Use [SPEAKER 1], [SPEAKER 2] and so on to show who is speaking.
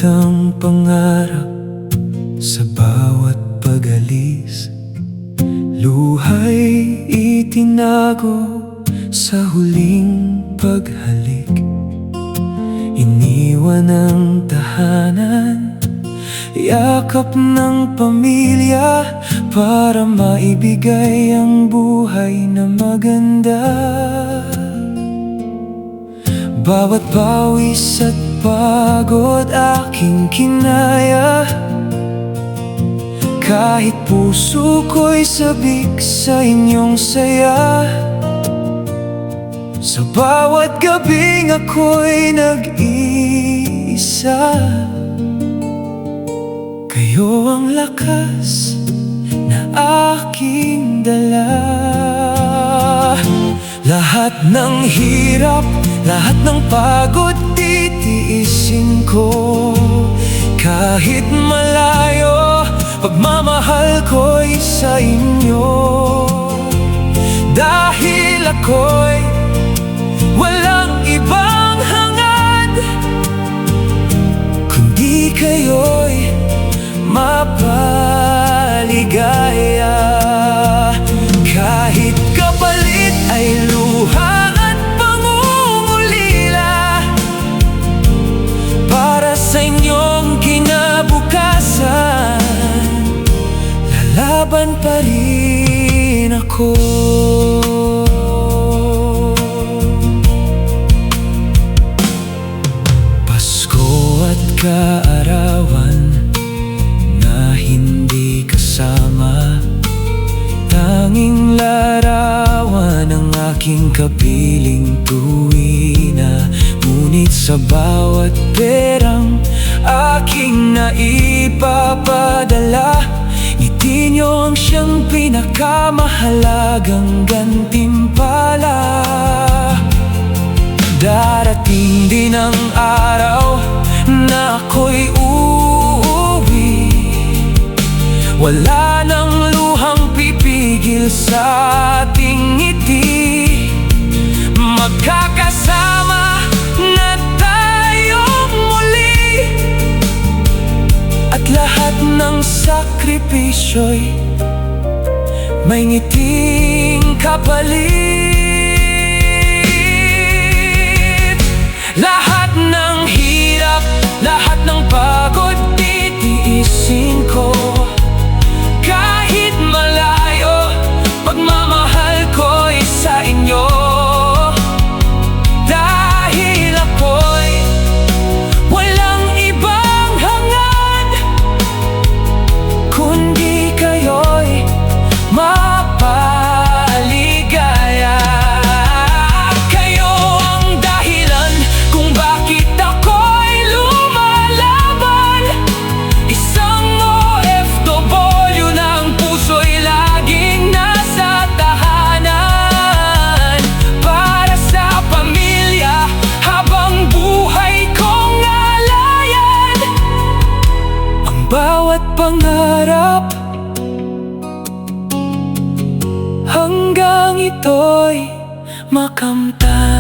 [SPEAKER 1] ang pangarap sa bawat pag-alis. Luha'y itinago sa huling paghalik. Iniwan ang tahanan, yakap ng pamilya, para maibigay ang buhay na maganda. Bawat pawis at pagod aking kinaya, kahit puso ko'y sabik sa inyong saya. Sa bawat gabing ako'y nag-iisa, kayo ang lakas na aking dala. Lahat ng hirap, lahat ng pagod titiisin ko. Kahit malayo, pagmamahal ko'y sa inyo. Dahil ako'y walang ibang hangad, kundi kayo'y mapaligaya. Kahit kapalit ay luha at pangungulila, para sa inyong kinabukasan, lalaban pa rin ako. Pasko at kaarawan na hindi kasama, tanging larawan ng aking kapiling tuwina. Ngunit sa bawat perang aking naipapadala, ngiti niyo ang siyang pinakamahalagang gantimpala. Darating din ang araw na ako'y uuwi, wala nang luhang pipigil sa ating ngiti. Magkakasama na tayong muli, at lahat ng sakripisyo'y may ngiting kapalit. Lahat ng hirap, lahat ng pagod titiisin ko. Kahit malayo, pagmamahal ko'y sa inyo. Dahil ako'y walang ibang hangad, kundi kayo'y mapaligaya. Kayo ang dahilan kung bakit ako'y lumalaban. Isang OFW na ang puso'y laging nasa tahanan, para sa pamilya habang buhay kong alayan. Ang bawat pangarap hanggang ito'y makamtan.